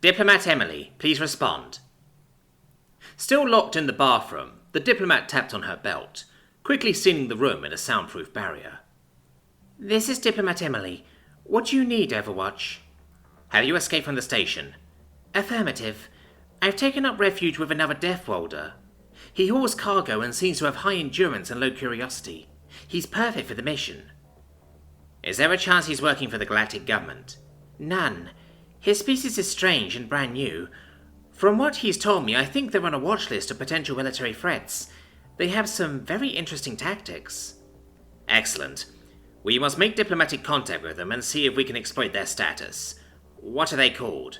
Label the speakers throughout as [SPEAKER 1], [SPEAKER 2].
[SPEAKER 1] Diplomat Emily, please respond. Still locked in the bathroom, the diplomat tapped on her belt, quickly sealing the room in a soundproof barrier. This is Diplomat Emily. What do you need, Overwatch? Have you escaped from the station? Affirmative. I've taken up refuge with another Death Worlder. He hauls cargo and seems to have high endurance and low curiosity. He's perfect for the mission. Is there a chance he's working for the galactic government? None. His species is strange and brand new. From what he's told me, I think they're on a watch list of potential military threats. They have some very interesting tactics. Excellent. We must make diplomatic contact with them and see if we can exploit their status. What are they called?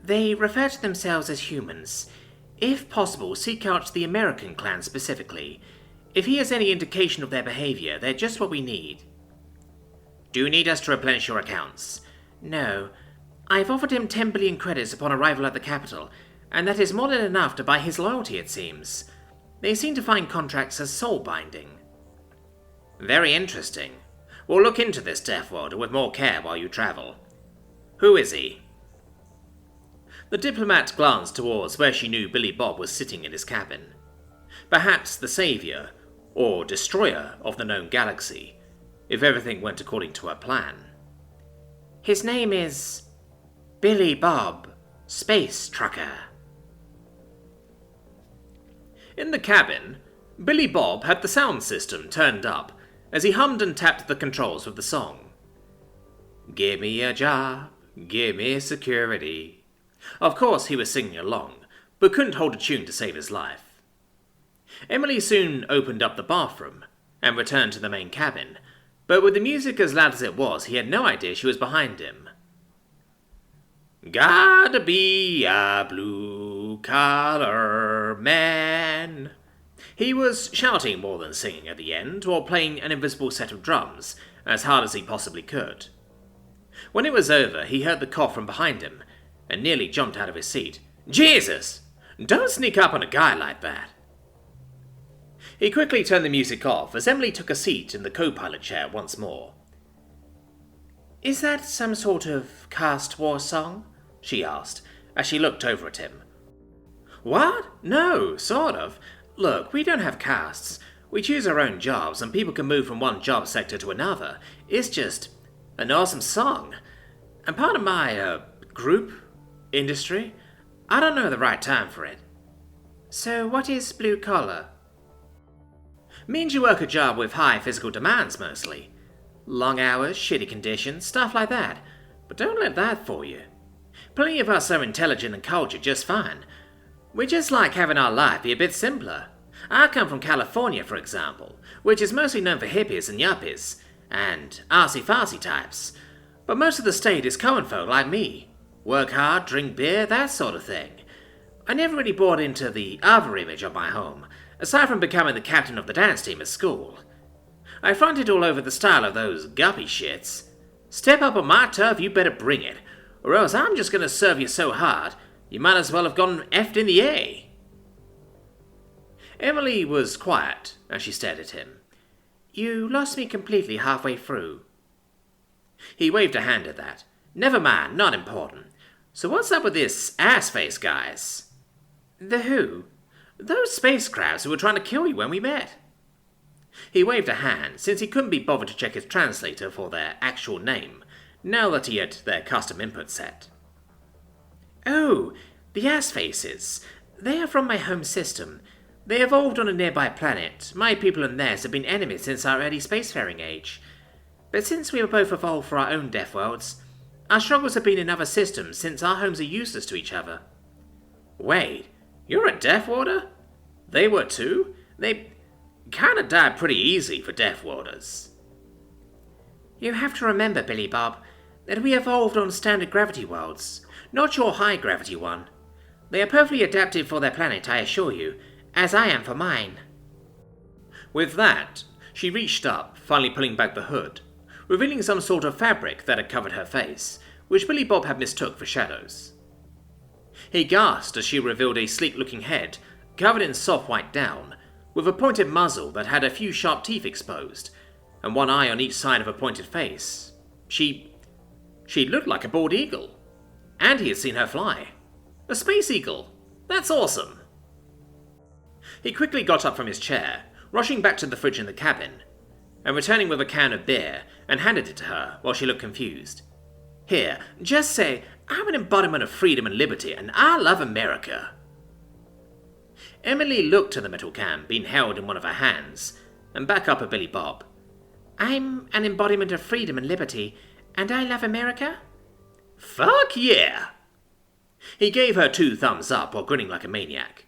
[SPEAKER 1] They refer to themselves as humans. If possible, seek out the American clan specifically. If he has any indication of their behavior, they're just what we need. Do you need us to replenish your accounts? No. I've offered him 10 billion credits upon arrival at the capital, and that is more than enough to buy his loyalty, it seems. They seem to find contracts as soul-binding. Very interesting. We'll look into this Death Worlder with more care while you travel. Who is he? The diplomat glanced towards where she knew Billy Bob was sitting in his cabin. Perhaps the savior, or destroyer of the known galaxy, if everything went according to her plan. His name is Billy Bob, Space Trucker. In the cabin, Billy Bob had the sound system turned up as he hummed and tapped the controls with the song. Give me a job, give me security. Of course he was singing along, but couldn't hold a tune to save his life. Emily soon opened up the bathroom and returned to the main cabin, but with the music as loud as it was, he had no idea she was behind him. Gotta be a blue-collar man. He was shouting more than singing at the end, or playing an invisible set of drums, as hard as he possibly could. When it was over, he heard the cough from behind him, and nearly jumped out of his seat. Jesus! Don't sneak up on a guy like that. He quickly turned the music off as Emily took a seat in the co-pilot chair once more. Is that some sort of caste war song? She asked, as she looked over at him. What? No, sort of. Look, we don't have castes. We choose our own jobs, and people can move from one job sector to another. It's just an awesome song. And part of my, group? Industry? I don't know the right term for it. So what is blue collar? Means you work a job with high physical demands, mostly. Long hours, shitty conditions, stuff like that. But don't let that fool you. Plenty of us are intelligent and cultured just fine. We just like having our life be a bit simpler. I come from California, for example, which is mostly known for hippies and yuppies, and arsey-farsey types. But most of the state is common folk like me. Work hard, drink beer, that sort of thing. I never really bought into the other image of my home, aside from becoming the captain of the dance team at school. I fronted all over the style of those guppy shits. Step up on my turf, you better bring it, or else I'm just gonna serve you so hard, you might as well have gone effed in the A. Emily was quiet as she stared at him. You lost me completely halfway through. He waved a hand at that. Never mind, not important. So what's up with this ass-face guys? The who? Those space crabs who were trying to kill you when we met. He waved a hand, since he couldn't be bothered to check his translator for their actual name, now that he had their custom input set. Oh, the ass-faces. They are from my home system. They evolved on a nearby planet. My people and theirs have been enemies since our early spacefaring age. But since we were both evolved for our own death worlds, our struggles have been in other systems since our homes are useless to each other. Wait, you're a Death Worlder? They were too? They kinda died pretty easy for Death Worlders. You have to remember, Billy Bob, that we evolved on standard gravity worlds, not your high gravity one. They are perfectly adapted for their planet, I assure you, as I am for mine. With that, she reached up, finally pulling back the hood, revealing some sort of fabric that had covered her face, which Billy Bob had mistook for shadows. He gasped as she revealed a sleek-looking head, covered in soft white down, with a pointed muzzle that had a few sharp teeth exposed, and one eye on each side of a pointed face. She looked like a bald eagle. And he had seen her fly. A space eagle. That's awesome. He quickly got up from his chair, rushing back to the fridge in the cabin, and returning with a can of beer and handed it to her while she looked confused. Here, just say, I'm an embodiment of freedom and liberty, and I love America. Emily looked at the metal can being held in one of her hands, and back up at Billy Bob. I'm an embodiment of freedom and liberty, and I love America? Fuck yeah! He gave her 2 thumbs up while grinning like a maniac.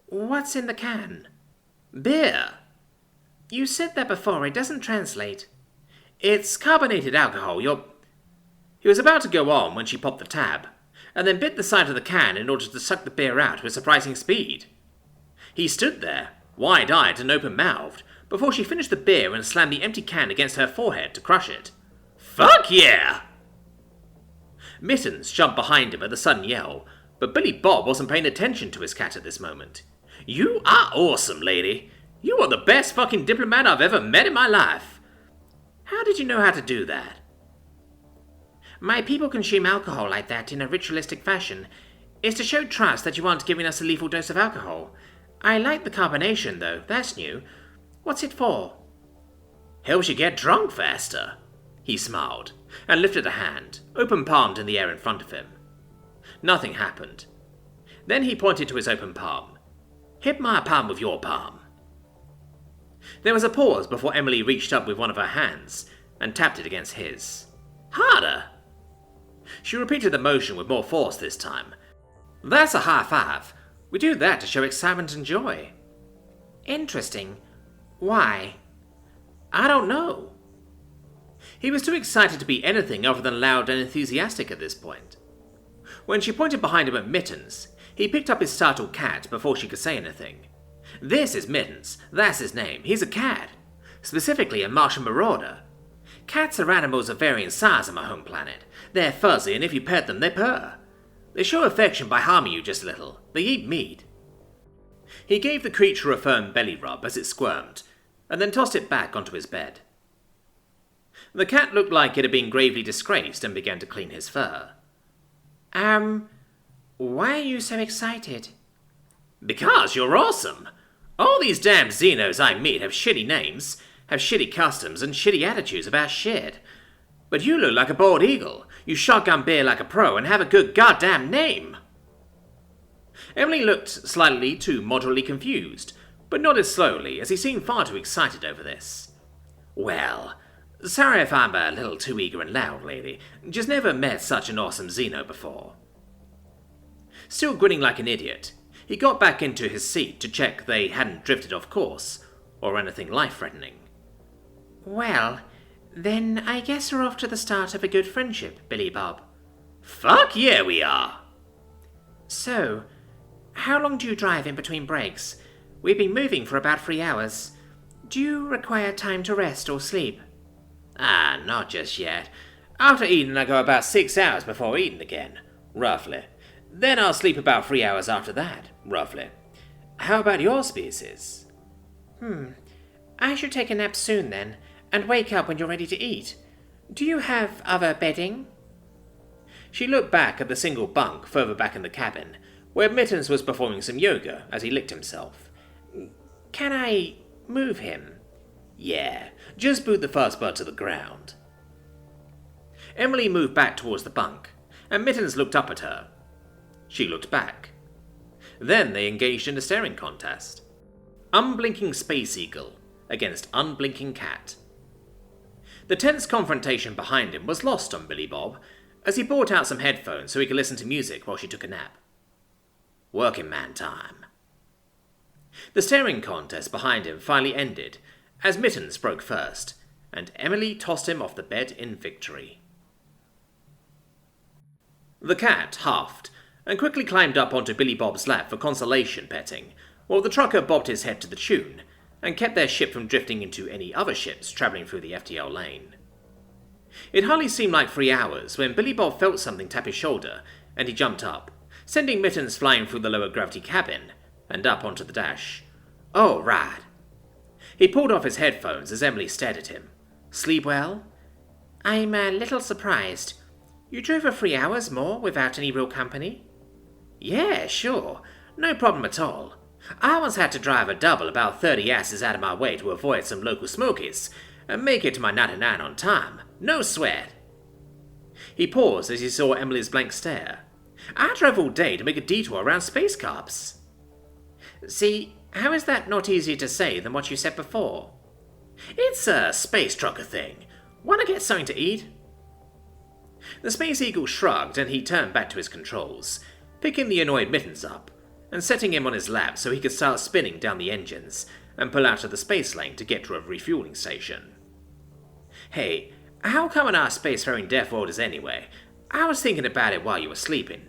[SPEAKER 1] What's in the can? Beer. You said that before, it doesn't translate. It's carbonated alcohol, He was about to go on when she popped the tab, and then bit the side of the can in order to suck the beer out with surprising speed. He stood there, wide-eyed and open-mouthed, before she finished the beer and slammed the empty can against her forehead to crush it. Fuck yeah! Mittens jumped behind him at the sudden yell, but Billy Bob wasn't paying attention to his cat at this moment. You are awesome, lady. You are the best fucking diplomat I've ever met in my life. How did you know how to do that? My people consume alcohol like that in a ritualistic fashion. It's to show trust that you aren't giving us a lethal dose of alcohol. I like the carbonation, though. That's new. What's it for? Helps you get drunk faster. He smiled, and lifted a hand, open-palmed in the air in front of him. Nothing happened. Then he pointed to his open palm. Hit my palm with your palm. There was a pause before Emily reached up with one of her hands, and tapped it against his. Harder! She repeated the motion with more force this time. That's a high five. We do that to show excitement and joy. Interesting. Why? I don't know. He was too excited to be anything other than loud and enthusiastic at this point. When she pointed behind him at Mittens, he picked up his startled cat before she could say anything. This is Mittens. That's his name. He's a cat. Specifically a Martian marauder. Cats are animals of varying size on my home planet. They're fuzzy, and if you pet them, they purr. They show affection by harming you just a little. They eat meat. He gave the creature a firm belly rub as it squirmed, and then tossed it back onto his bed. The cat looked like it had been gravely disgraced and began to clean his fur. Why are you so excited? Because you're awesome. All these damn Xenos I meet have shitty names, have shitty customs, and shitty attitudes about shit. But you look like a bald eagle. You shotgun beer like a pro and have a good goddamn name. Emily looked slightly too moderately confused, but nodded slowly as he seemed far too excited over this. Well, sorry if I'm a little too eager and loud, lady. Just never met such an awesome Xeno before. Still grinning like an idiot, he got back into his seat to check they hadn't drifted off course, or anything life-threatening. Well, then I guess we're off to the start of a good friendship, Billy Bob. Fuck yeah, we are! So, how long do you drive in between breaks? We've been moving for about 3 hours. Do you require time to rest or sleep? Not just yet. After eating, I go about 6 hours before eating again, roughly. Then I'll sleep about 3 hours after that, roughly. How about your species? I should take a nap soon then, and wake up when you're ready to eat. Do you have other bedding? She looked back at the single bunk further back in the cabin, where Mittens was performing some yoga as he licked himself. Can I move him? Yeah, just boot the first bird to the ground. Emily moved back towards the bunk, and Mittens looked up at her. She looked back. Then they engaged in a staring contest. Unblinking space eagle against unblinking cat. The tense confrontation behind him was lost on Billy Bob, as he brought out some headphones so he could listen to music while she took a nap. Working man time. The staring contest behind him finally ended, as Mittens spoke first, and Emily tossed him off the bed in victory. The cat huffed, and quickly climbed up onto Billy Bob's lap for consolation petting, while the trucker bobbed his head to the tune, and kept their ship from drifting into any other ships travelling through the FTL lane. It hardly seemed like 3 hours when Billy Bob felt something tap his shoulder, and he jumped up, sending Mittens flying through the lower gravity cabin, and up onto the dash. Oh, right. He pulled off his headphones as Emily stared at him. Sleep well? I'm a little surprised. You drove for 3 hours more without any real company? Yeah, sure. No problem at all. I once had to drive a double about 30 asses out of my way to avoid some local smokies and make it to my 99 on time. No sweat. He paused as he saw Emily's blank stare. I drove all day to make a detour around space cops. See, how is that not easier to say than what you said before? It's a space trucker thing. Want to get something to eat? The Space Eagle shrugged and he turned back to his controls, picking the annoyed Mittens up and setting him on his lap so he could start spinning down the engines and pull out of the space lane to get to a refueling station. Hey, how come in our spacefaring death orders anyway? I was thinking about it while you were sleeping.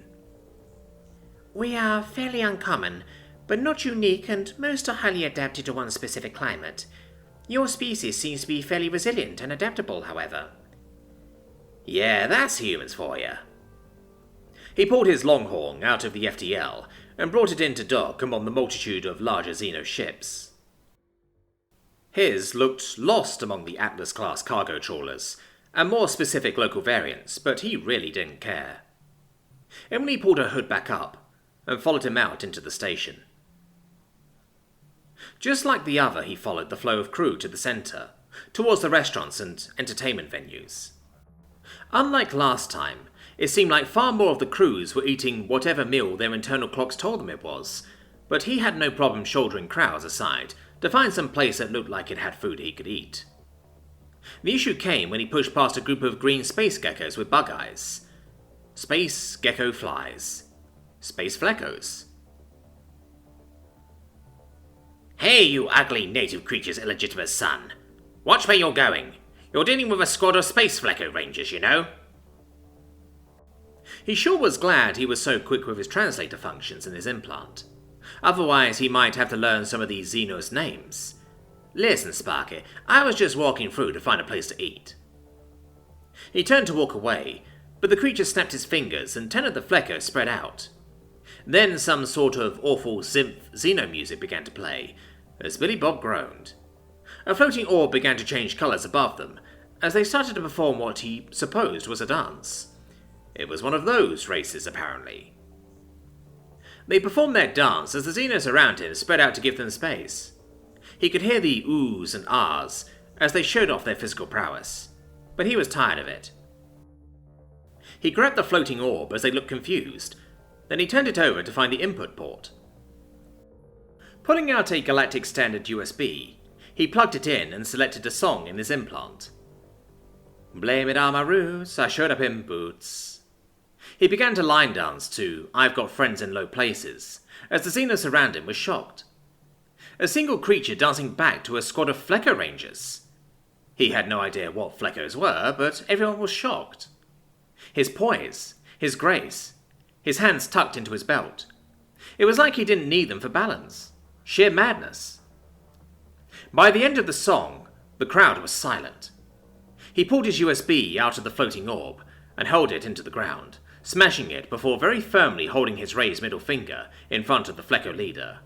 [SPEAKER 1] We are fairly uncommon, but not unique, and most are highly adapted to one specific climate. Your species seems to be fairly resilient and adaptable, however. Yeah, that's humans for you. He pulled his Longhorn out of the FTL and brought it into dock among the multitude of larger Xeno ships. His looked lost among the Atlas-class cargo trawlers, and more specific local variants, but he really didn't care. Emily pulled her hood back up and followed him out into the station. Just like the other, he followed the flow of crew to the centre, towards the restaurants and entertainment venues. Unlike last time, it seemed like far more of the crews were eating whatever meal their internal clocks told them it was, but he had no problem shouldering crowds aside to find some place that looked like it had food he could eat. The issue came when he pushed past a group of green space geckos with bug eyes. Space gecko flies. Space fleckos. Hey, you ugly native creature's illegitimate son. Watch where you're going. You're dealing with a squad of space flecko rangers, you know. He sure was glad he was so quick with his translator functions in his implant. Otherwise, he might have to learn some of these Xenos' names. Listen, Sparky, I was just walking through to find a place to eat. He turned to walk away, but the creature snapped his fingers and 10 of the fleckos spread out. Then some sort of awful synth Xeno music began to play, as Billy Bob groaned. A floating orb began to change colours above them, as they started to perform what he supposed was a dance. It was one of those races, apparently. They performed their dance as the Xenos around him spread out to give them space. He could hear the oohs and ahs as they showed off their physical prowess, but he was tired of it. He grabbed the floating orb as they looked confused, then he turned it over to find the input port. Pulling out a galactic standard USB, he plugged it in and selected a song in his implant. Blame it on my roots, I showed up in boots. He began to line dance to I've Got Friends in Low Places, as the Xenos around him was shocked. A single creature dancing back to a squad of Flecker Rangers. He had no idea what Fleckos were, but everyone was shocked. His poise, his grace, his hands tucked into his belt. It was like he didn't need them for balance. Sheer madness. By the end of the song, the crowd was silent. He pulled his USB out of the floating orb and held it into the ground, smashing it before very firmly holding his raised middle finger in front of the Flecko leader.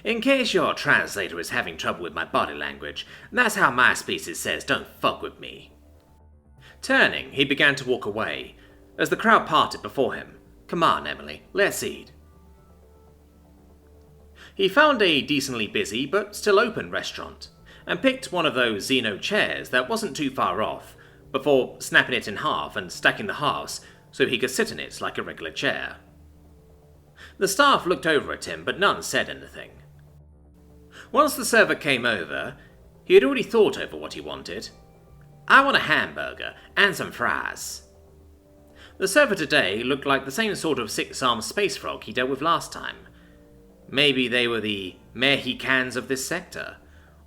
[SPEAKER 1] In case your translator is having trouble with my body language, that's how my species says don't fuck with me. Turning, he began to walk away, as the crowd parted before him. Come on, Emily, let's eat. He found a decently busy but still open restaurant, and picked one of those Xeno chairs that wasn't too far off, before snapping it in half and stacking the halves so he could sit in it like a regular chair. The staff looked over at him, but none said anything. Once the server came over, he had already thought over what he wanted. I want a hamburger and some fries. The server today looked like the same sort of six-armed space frog he dealt with last time. Maybe they were the Mexicans of this sector,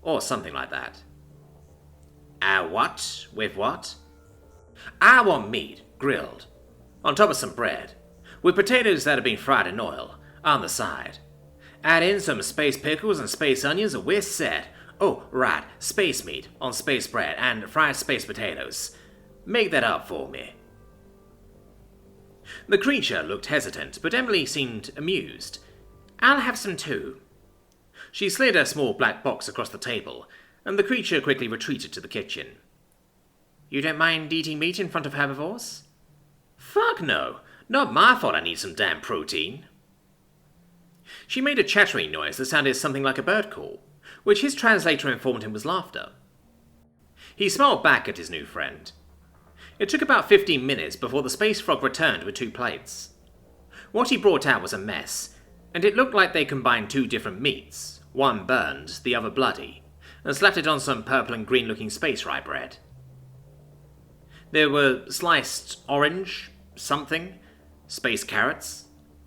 [SPEAKER 1] or something like that. What? With what? I want meat, grilled, on top of some bread, with potatoes that have been fried in oil, on the side. Add in some space pickles and space onions and we're set. Oh, right, space meat on space bread and fried space potatoes. Make that up for me. The creature looked hesitant, but Emily seemed amused. I'll have some too. She slid a small black box across the table, and the creature quickly retreated to the kitchen. You don't mind eating meat in front of herbivores? Fuck no. Not my fault I need some damn protein. She made a chattering noise that sounded something like a bird call, which his translator informed him was laughter. He smiled back at his new friend. It took about 15 minutes before the space frog returned with 2 plates. What he brought out was a mess, and it looked like they combined 2 different meats, one burned, the other bloody, and slapped it on some purple and green looking space rye bread. There were sliced orange, something, space carrots.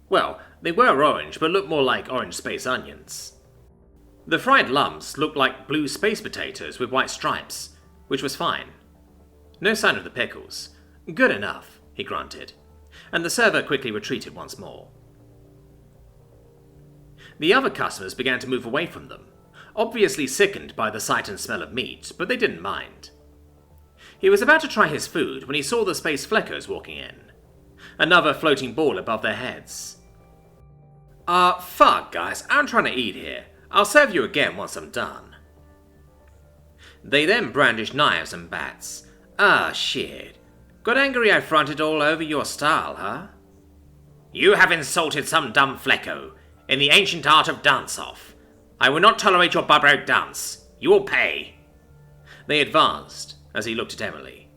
[SPEAKER 1] Well, they were orange, but looked more like orange space onions. The fried lumps looked like blue space potatoes with white stripes, which was fine. No sign of the pickles. Good enough, he grunted, and the server quickly retreated once more. The other customers began to move away from them, obviously sickened by the sight and smell of meat, but they didn't mind. He was about to try his food when he saw the space fleckos walking in, another floating ball above their heads. Fuck guys, I'm trying to eat here. I'll serve you again once I'm done. They then brandished knives and bats. Shit. Got angry I fronted all over your style, huh? You have insulted some dumb flecko in the ancient art of dance-off. I will not tolerate your barbaric dance. You will pay. They advanced as he looked at Emily.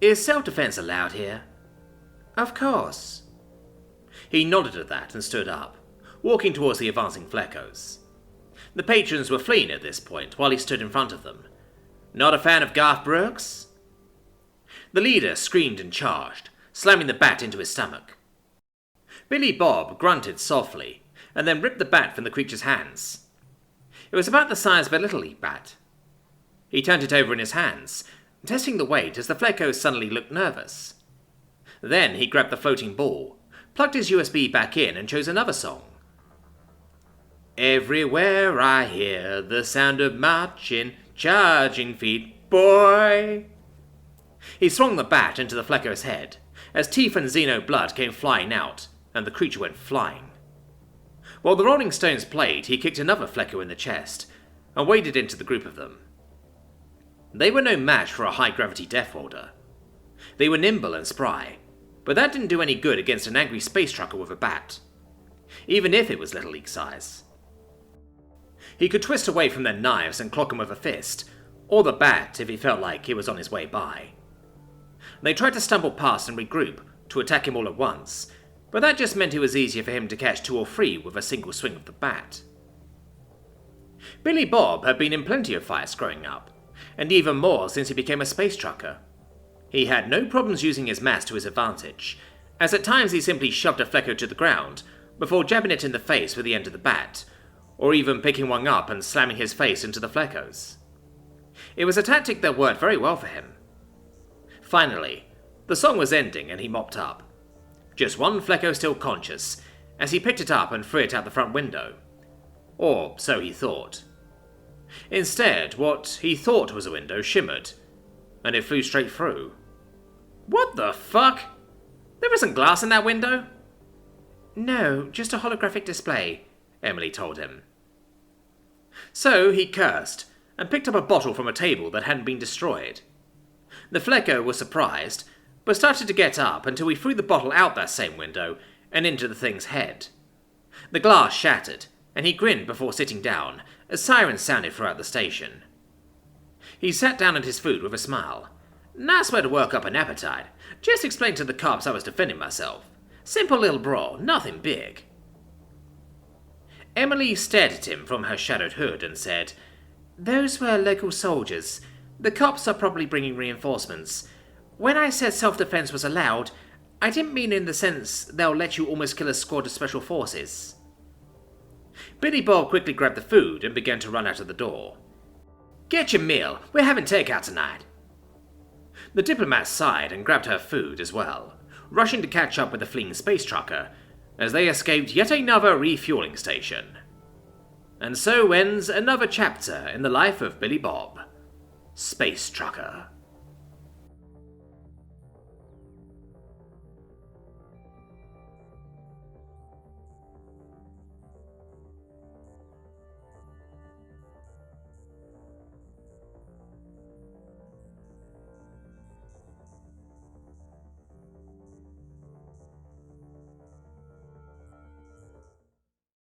[SPEAKER 1] Is self-defense allowed here? Of course. He nodded at that and stood up, walking towards the advancing fleckos. The patrons were fleeing at this point while he stood in front of them. Not a fan of Garth Brooks? The leader screamed and charged, slamming the bat into his stomach. Billy Bob grunted softly, and then ripped the bat from the creature's hands. It was about the size of a Little League bat. He turned it over in his hands, testing the weight as the fleckos suddenly looked nervous. Then he grabbed the floating ball, plugged his USB back in, and chose another song. Everywhere I hear the sound of marching, charging feet, boy. He swung the bat into the flecko's head, as teeth and xeno blood came flying out, and the creature went flying. While the Rolling Stones played, he kicked another flecko in the chest, and waded into the group of them. They were no match for a high-gravity death welder. They were nimble and spry, but that didn't do any good against an angry space trucker with a bat, even if it was Little League size. He could twist away from their knives and clock him with a fist, or the bat if he felt like he was on his way by. They tried to stumble past and regroup to attack him all at once, but that just meant it was easier for him to catch 2 or 3 with a single swing of the bat. Billy Bob had been in plenty of fights growing up, and even more since he became a space trucker. He had no problems using his mass to his advantage, as at times he simply shoved a flecko to the ground before jabbing it in the face with the end of the bat, or even picking one up and slamming his face into the fleckos. It was a tactic that worked very well for him. Finally, the song was ending and he mopped up. Just one flecko still conscious, as he picked it up and threw it out the front window. Or so he thought. Instead, what he thought was a window shimmered, and it flew straight through. What the fuck? There isn't glass in that window? No, just a holographic display, Emily told him. So he cursed, and picked up a bottle from a table that hadn't been destroyed. The flecko was surprised, but started to get up until he threw the bottle out that same window and into the thing's head. The glass shattered, and he grinned before sitting down, as sirens sounded throughout the station. He sat down at his food with a smile. Nice way to work up an appetite. Just explained to the cops I was defending myself. Simple little brawl, nothing big. Emily stared at him from her shadowed hood and said, Those were local soldiers. The cops are probably bringing reinforcements. When I said self-defense was allowed, I didn't mean in the sense they'll let you almost kill a squad of special forces. Billy Bob quickly grabbed the food and began to run out of the door. Get your meal, we're having takeout tonight. The diplomat sighed and grabbed her food as well, rushing to catch up with the fleeing space trucker, as they escaped yet another refueling station. And so ends another chapter in the life of Billy Bob, Space Trucker.